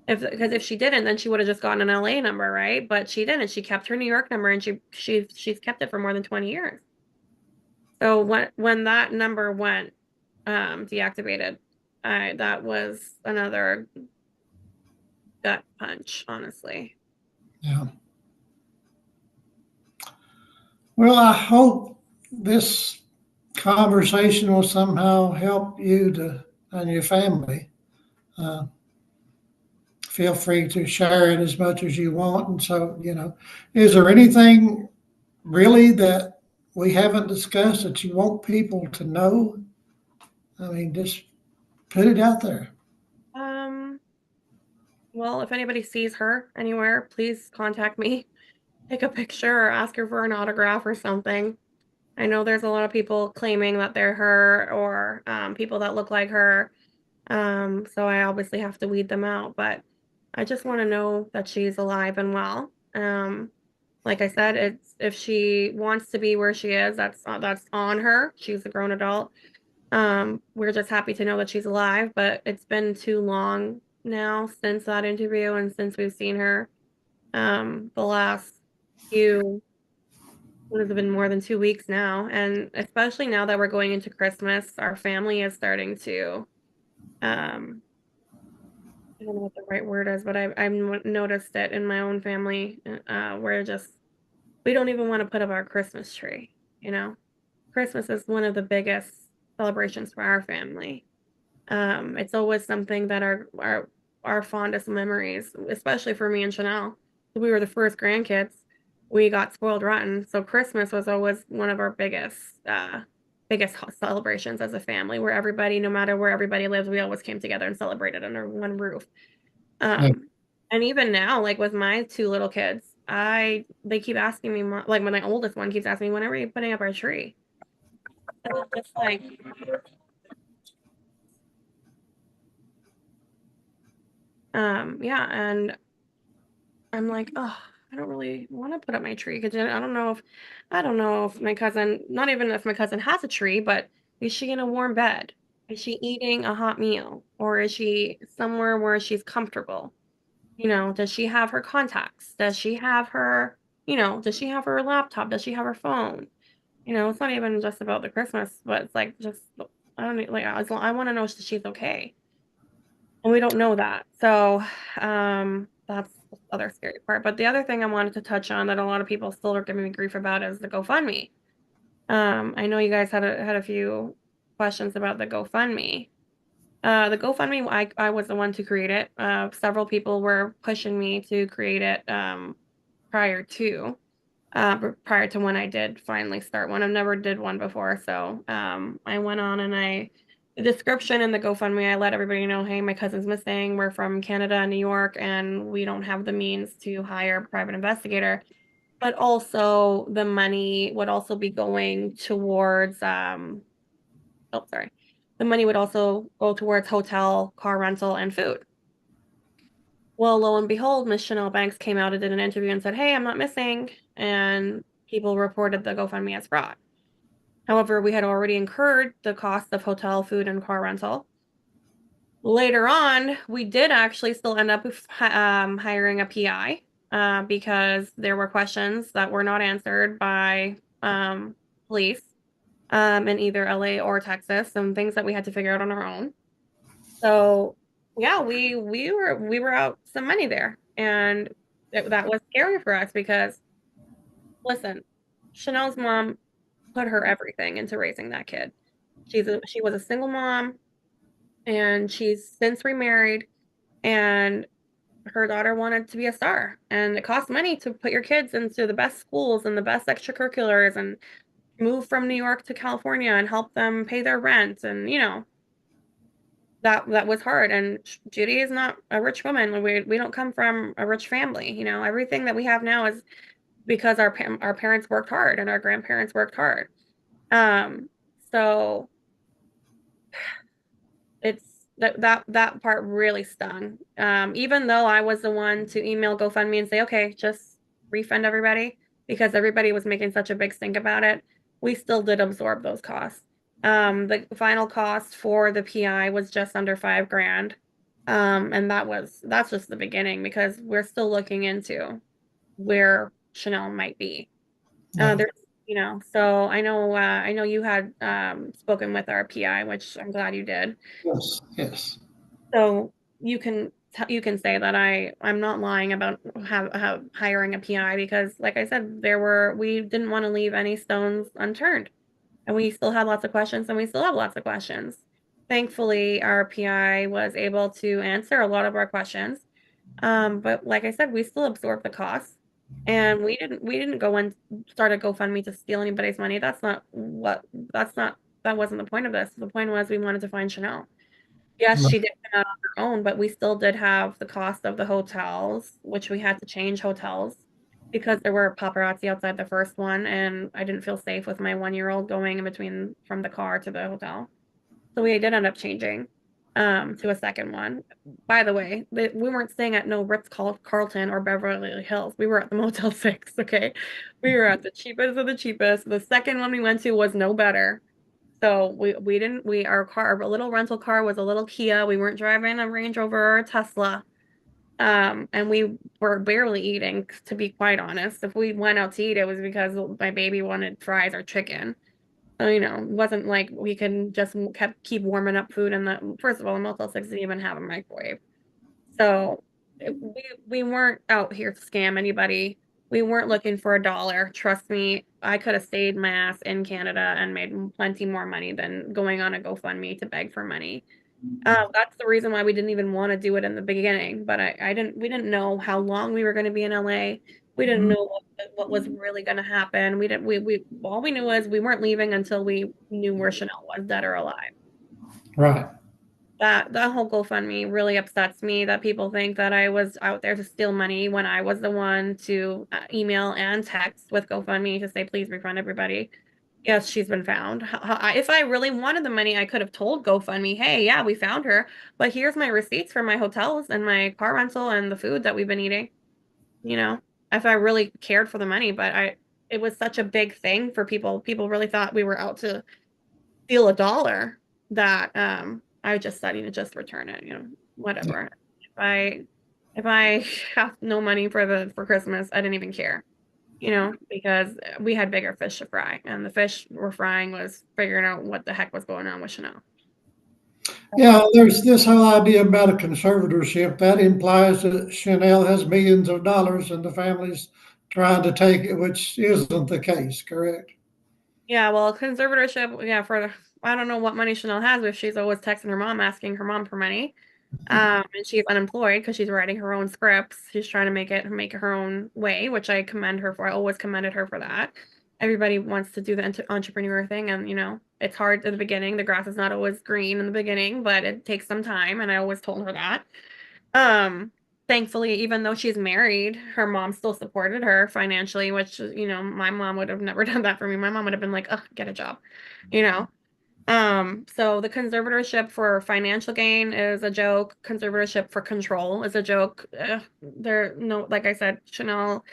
Because if she didn't, then she would have just gotten an LA number, right? But she didn't. She kept her New York number, and she's kept it for more than 20 years. So when that number went deactivated, that was another gut punch, honestly. Yeah. Well, I hope this conversation will somehow help you and your family. Feel free to share it as much as you want. And so, you know, is there anything really that we haven't discussed that you want people to know? I mean, just put it out there. Well, if anybody sees her anywhere, please contact me. Take a picture or ask her for an autograph or something. I know there's a lot of people claiming that they're her or people that look like her. So I obviously have to weed them out, but I just want to know that she's alive and well. Like I said, it's if she wants to be where she is, that's on her. She's a grown adult. We're just happy to know that she's alive, but it's been too long now since that interview and since we've seen her. The last few would have been more than 2 weeks now, and especially now that we're going into Christmas, our family is starting to I don't know what the right word is, but I've noticed it in my own family. Where just we don't even want to put up our Christmas tree. You know, Christmas is one of the biggest celebrations for our family. It's always something that our fondest memories, especially for me and Chanel. We were the first grandkids. We got spoiled rotten, so Christmas was always one of our biggest celebrations as a family, where everybody, no matter where everybody lives, we always came together and celebrated under one roof. And even now, like with my two little kids, they keep asking me, like my oldest one keeps asking me, when are we putting up our tree? And it's just like, yeah, and I'm like, oh, I don't really want to put up my tree because I don't know if my cousin, not even if my cousin has a tree, but is she in a warm bed? Is she eating a hot meal? Or is she somewhere where she's comfortable? You know, does she have her contacts? Does she have her, does she have her laptop? Does she have her phone? It's not even just about the Christmas, but it's like just, I don't like, I want to know if she's okay. And we don't know that. So, that's the other scary part. But the other thing I wanted to touch on that a lot of people still are giving me grief about is the GoFundMe. I know you guys had a few questions about the GoFundMe. The GoFundMe, I was the one to create it. Several people were pushing me to create it prior to when I did finally start one. I've never did one before, so I went on and the description in the GoFundMe, I let everybody know, hey, my cousin's missing. We're from Canada and New York, and we don't have the means to hire a private investigator. But also, the money would also be going towards oh, sorry. The money would also go towards hotel, car rental, and food. Well, lo and behold, Miss Chanel Banks came out and did an interview and said, hey, I'm not missing. And people reported the GoFundMe as fraud. However, we had already incurred the cost of hotel, food, and car rental. Later on, we did actually still end up hiring a PI because there were questions that were not answered by police in either LA or Texas, some things that we had to figure out on our own. So yeah, we were out some money there, and that was scary for us because listen, Chanel's mom put her everything into raising that kid. She was a single mom, and she's since remarried, and her daughter wanted to be a star, and it costs money to put your kids into the best schools and the best extracurriculars and move from New York to California and help them pay their rent, and that was hard. And Judy is not a rich woman. We don't come from a rich family. Everything that we have now is because our parents worked hard and our grandparents worked hard. So it's that part really stung. Even though I was the one to email GoFundMe and say, okay, just refund everybody, because everybody was making such a big stink about it, we still did absorb those costs. The final cost for the PI was just under $5,000. And that's just the beginning, because we're still looking into where Chanel might be. Yeah. So I know you had spoken with our PI, which I'm glad you did. Yes. So you can say that I'm not lying about hiring a PI, because like I said, we didn't want to leave any stones unturned, and we still had lots of questions, and we still have lots of questions. Thankfully, our PI was able to answer a lot of our questions. But like I said, we still absorb the costs. And we didn't go and start a GoFundMe to steal anybody's money. That wasn't the point of this. The point was we wanted to find Chanel. Yes, she did come out on her own, but we still did have the cost of the hotels, which we had to change hotels because there were paparazzi outside the first one, and I didn't feel safe with my 1-year-old going in between from the car to the hotel. So we did end up changing to a second one. By the way, we weren't staying at no Ritz-Carlton or Beverly Hills. We were at the Motel 6, okay? We were at the cheapest of the cheapest. The second one we went to was no better. So we didn't our little rental car was a little Kia. We weren't driving a Range Rover or a Tesla. And we were barely eating, to be quite honest. If we went out to eat, it was because my baby wanted fries or chicken. So, it wasn't like we can just keep warming up food. And first of all, the Motel 6 didn't even have a microwave. So we weren't out here to scam anybody. We weren't looking for a dollar. Trust me, I could have stayed my ass in Canada and made plenty more money than going on a GoFundMe to beg for money. That's the reason why we didn't even want to do it in the beginning. But we didn't know how long we were going to be in LA. We didn't know what was really going to happen. All we knew was we weren't leaving until we knew where Chanel was, dead or alive. Right. That whole GoFundMe really upsets me that people think that I was out there to steal money when I was the one to email and text with GoFundMe to say, please refund everybody. Yes, she's been found. If I really wanted the money, I could have told GoFundMe, hey, yeah, we found her, but here's my receipts for my hotels and my car rental and the food that we've been eating. If I really cared for the money, but it was such a big thing for people. People really thought we were out to steal a dollar that I just decided to just return it, whatever. If I have no money for Christmas, I didn't even care, because we had bigger fish to fry, and the fish we're frying was figuring out what the heck was going on with Chanel. Yeah, there's this whole idea about a conservatorship that implies that Chanel has millions of dollars and the family's trying to take it, which isn't the case, correct? Yeah, well, conservatorship, yeah, I don't know what money Chanel has if she's always texting her mom, asking her mom for money. And she's unemployed because she's writing her own scripts. She's trying to make her own way, which I commend her for. I always commended her for that. Everybody wants to do the entrepreneur thing, and it's hard at the beginning. The grass is not always green in the beginning, but it takes some time, and I always told her that. Thankfully, even though she's married, her mom still supported her financially, which my mom would have never done that for me. My mom would have been like, "Ugh, get a job," you know. So the conservatorship for financial gain is a joke. Conservatorship for control is a joke. Like I said, Chanel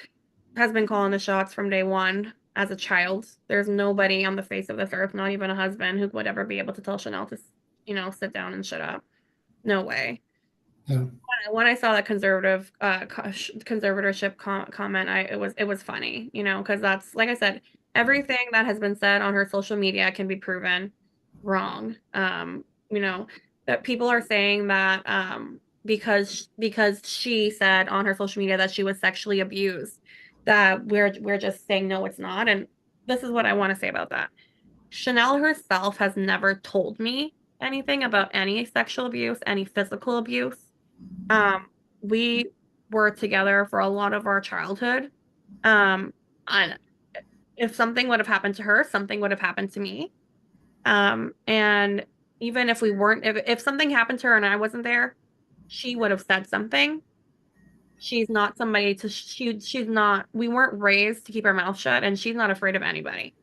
has been calling the shots from day one as a child. There's nobody on the face of this earth, not even a husband, who would ever be able to tell Chanel to, sit down and shut up. No way. Yeah. When I saw that conservatorship comment, it was funny, because that's, like I said, everything that has been said on her social media can be proven wrong. That people are saying that because she said on her social media that she was sexually abused, that we're just saying no, it's not. And this is what I want to say about that. Chanel herself has never told me anything about any sexual abuse, any physical abuse. We were together for a lot of our childhood. And if something would have happened to her, something would have happened to me. And even if we weren't, if something happened to her and I wasn't there, she would have said something. She's not somebody she's not, we weren't raised to keep our mouth shut, and she's not afraid of anybody.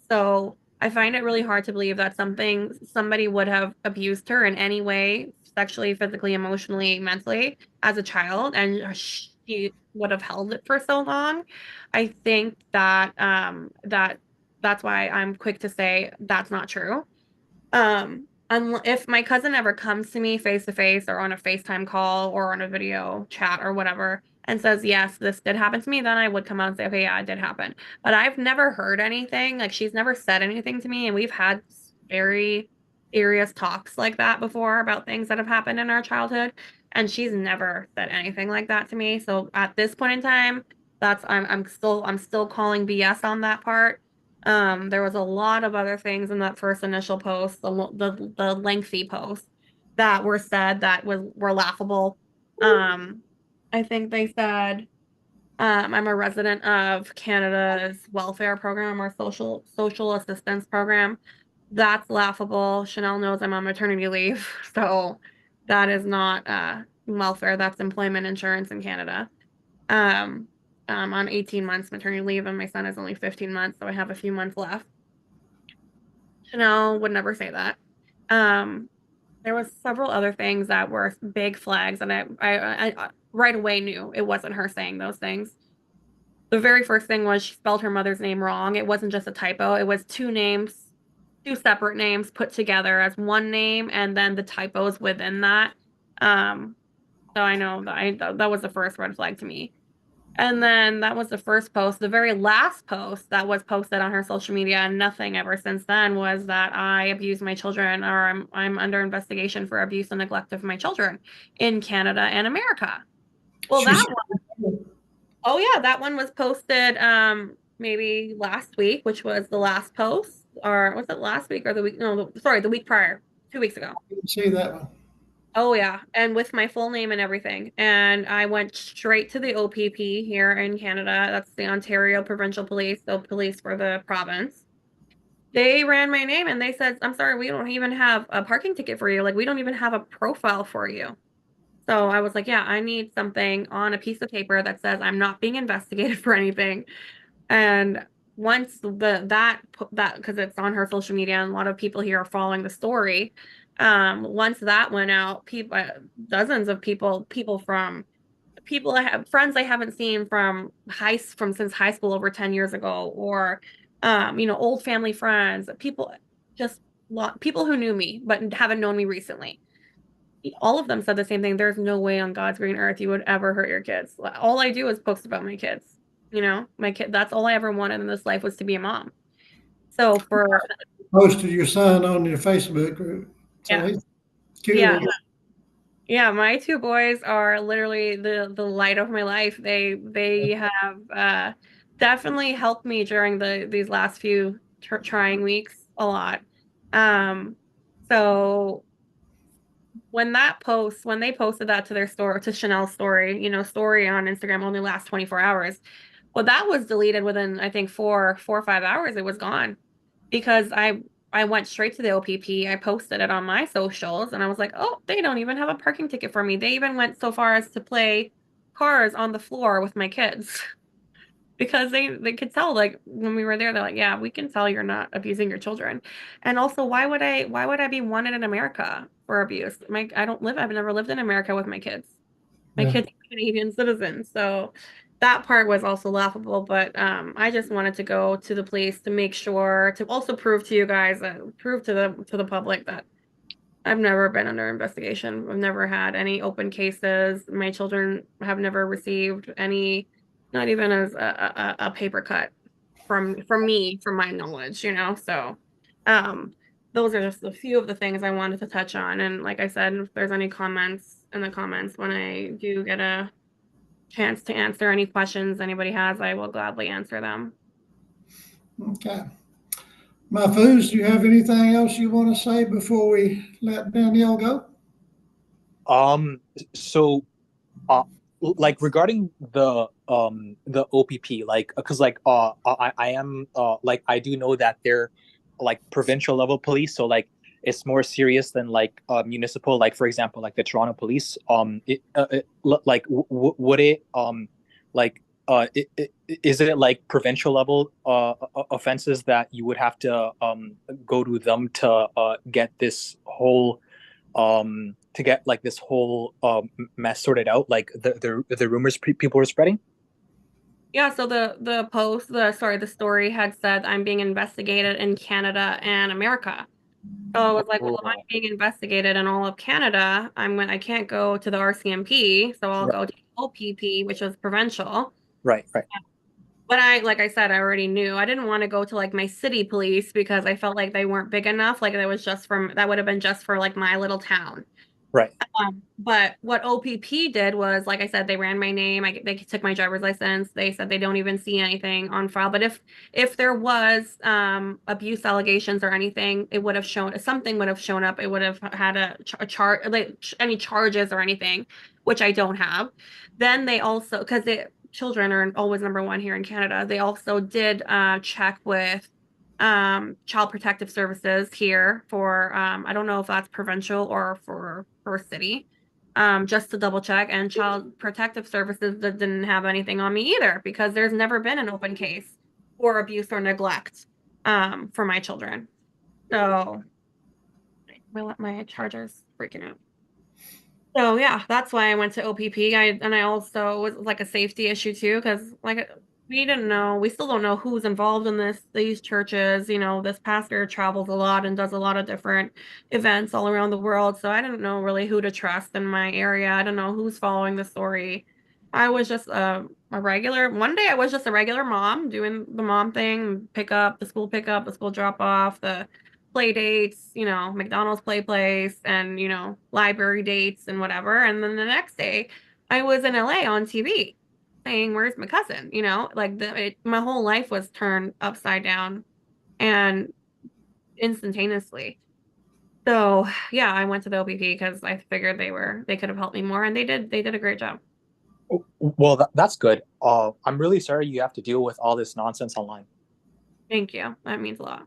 So I find it really hard to believe that somebody would have abused her in any way, sexually, physically, emotionally, mentally, as a child, and she would have held it for so long. I think that that's why I'm quick to say that's not true. If my cousin ever comes to me face to face or on a FaceTime call or on a video chat or whatever and says, yes, this did happen to me, then I would come out and say, okay, yeah, it did happen. But I've never heard anything. Like, she's never said anything to me. And we've had very serious talks like that before about things that have happened in our childhood. And she's never said anything like that to me. So at this point in time, I'm still calling BS on that part. There was a lot of other things in that first initial post, the lengthy post, that were said that were laughable. I think they said I'm a resident of Canada's welfare program or social assistance program. That's laughable. Chanel knows I'm on maternity leave, so that is not welfare. That's employment insurance in Canada. I'm on 18 months maternity leave, and my son is only 15 months, so I have a few months left. Chanel would never say that. There was several other things that were big flags, and I right away knew it wasn't her saying those things. The very first thing was she spelled her mother's name wrong. It wasn't just a typo. It was two names, two separate names put together as one name, and then the typos within that. So I know that was the first red flag to me. And then that was the first post. The very last post that was posted on her social media, and nothing ever since then, was that I abused my children, or I'm under investigation for abuse and neglect of my children in Canada and America. Well, that one, oh yeah, that one was posted maybe last week, which was the last post, or was it last week or the week? No, sorry, the week prior, 2 weeks ago. I didn't see that one. Oh yeah, and with my full name and everything. And I went straight to the OPP here in Canada. That's the Ontario Provincial Police, the police for the province. They ran my name and they said, "I'm sorry, we don't even have a parking ticket for you. Like, we don't even have a profile for you." So I was like, "Yeah, I need something on a piece of paper that says I'm not being investigated for anything." And once that because it's on her social media and a lot of people here are following the story, once that went out, people, dozens of people from people I have friends I haven't seen from since high school over 10 years ago, or old family friends, people, just people who knew me but haven't known me recently. All of them said the same thing. There's no way on God's green earth you would ever hurt your kids. All I do is post about my kids. My kid, that's all I ever wanted in this life, was to be a mom. So Posted your son on your Facebook group. So Yeah. he's cute. Yeah. Yeah, my two boys are literally the light of my life. They have definitely helped me during these last few trying weeks a lot. So when they posted that to their store, to Chanel's story, story on Instagram only lasts 24 hours. Well, that was deleted within, I think, 4 or 5 hours. It was gone because I went straight to the OPP. I posted it on my socials and I was like, "Oh, they don't even have a parking ticket for me." They even went so far as to play cars on the floor with my kids because they could tell, like, when we were there, they're like, "Yeah, we can tell you're not abusing your children." And also, why would I be wanted in America for abuse? I've never lived in America with my kids. My Yeah. kids are Canadian citizens, so that part was also laughable. But I just wanted to go to the police to make sure, to also prove to you guys, prove to the public that I've never been under investigation. I've never had any open cases. My children have never received any, not even as a paper cut from me, from my knowledge. So those are just a few of the things I wanted to touch on. And like I said, if there's any comments in the comments when I do get a chance to answer any questions anybody has, I will gladly answer them. Okay. Mahfouz, do you have anything else you want to say before we let Danielle go? So like regarding the OPP, like, because like I am like, I do know that they're like provincial level police, so like it's more serious than like municipal, like for example like the Toronto police. Like would it like is it like provincial level offenses that you would have to go to them to get this whole to get like this whole mess sorted out, like the rumors people were spreading? Yeah, so the story had said I'm being investigated in Canada and America. So I was like, well, if I'm being investigated in all of Canada, I can't go to the RCMP, so I'll go to OPP, which is provincial. Right. But like I said, I already knew. I didn't want to go to like my city police because I felt like they weren't big enough. Like that would have been just for like my little town. Right. But what OPP did was, like I said, they ran my name. They took my driver's license. They said they don't even see anything on file. But if there was abuse allegations or anything, it would have shown, something would have shown up. It would have had a chart, like any charges or anything, which I don't have. Then they also, because children are always number one here in Canada. They also did check with Child Protective Services here for I don't know if that's provincial or for city, just to double check. And Child Protective Services didn't have anything on me either, because there's never been an open case for abuse or neglect for my children. So my charger's freaking out. So yeah, that's why I went to OPP. And I also was like a safety issue too, because like we still don't know who's involved in these churches. You know, this pastor travels a lot and does a lot of different events all around the world. So I didn't know really who to trust in my area. I don't know who's following the story. I was just one day I was just a regular mom doing the mom thing, the school pickup, the school drop off, the play dates, you know, McDonald's play place, and, you know, library dates and whatever. And then the next day I was in LA on TV saying, where's my cousin? You know, like my whole life was turned upside down and instantaneously. So yeah, I went to the OPP because I figured they could have helped me more, and they did a great job. Well, that's good. I'm really sorry you have to deal with all this nonsense online. Thank you. That means a lot.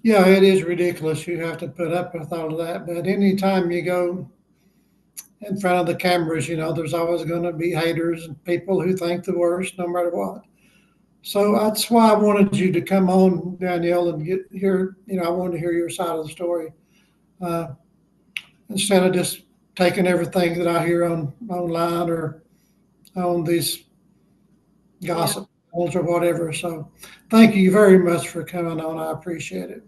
Yeah, it is ridiculous. You have to put up with all of that. But anytime you go in front of the cameras, you know, there's always going to be haters and people who think the worst, no matter what. So that's why I wanted you to come on, Danielle, and I wanted to hear your side of the story. Instead of just taking everything that I hear online or on these gossip or whatever. So thank you very much for coming on. I appreciate it.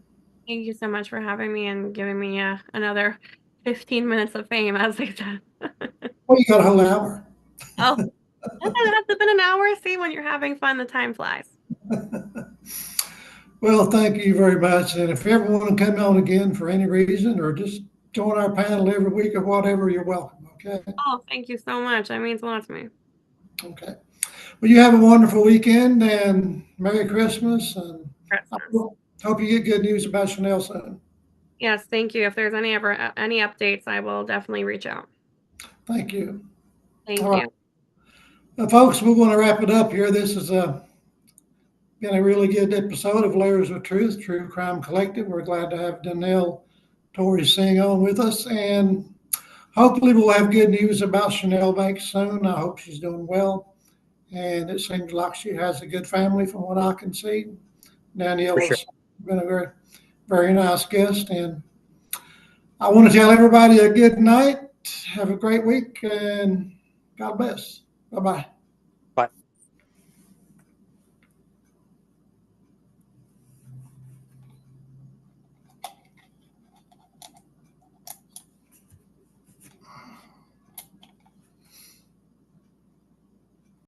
Thank you so much for having me and giving me another 15 minutes of fame, as they said. Well, you got a whole hour. Oh, it has to been an hour. See, when you're having fun, the time flies. Well, thank you very much. And if you ever want to come on again for any reason, or just join our panel every week or whatever, you're welcome. Okay. Oh, thank you so much. That means a lot to me. Okay. Well, you have a wonderful weekend and Merry Christmas. And I hope you get good news about Chanel soon. Yes, thank you. If there's any updates, I will definitely reach out. Thank you. Thank All you. right. Well, folks, we're going to wrap it up here. This has been a really good episode of Layers of Truth, True Crime Collective. We're glad to have Danielle Tori Singh on with us, and hopefully we'll have good news about Chanel Banks soon. I hope she's doing well, and it seems like she has a good family from what I can see. Danielle has been a very, very nice guest, and I want to tell everybody a good night. Have a great week, and God bless. Bye-bye.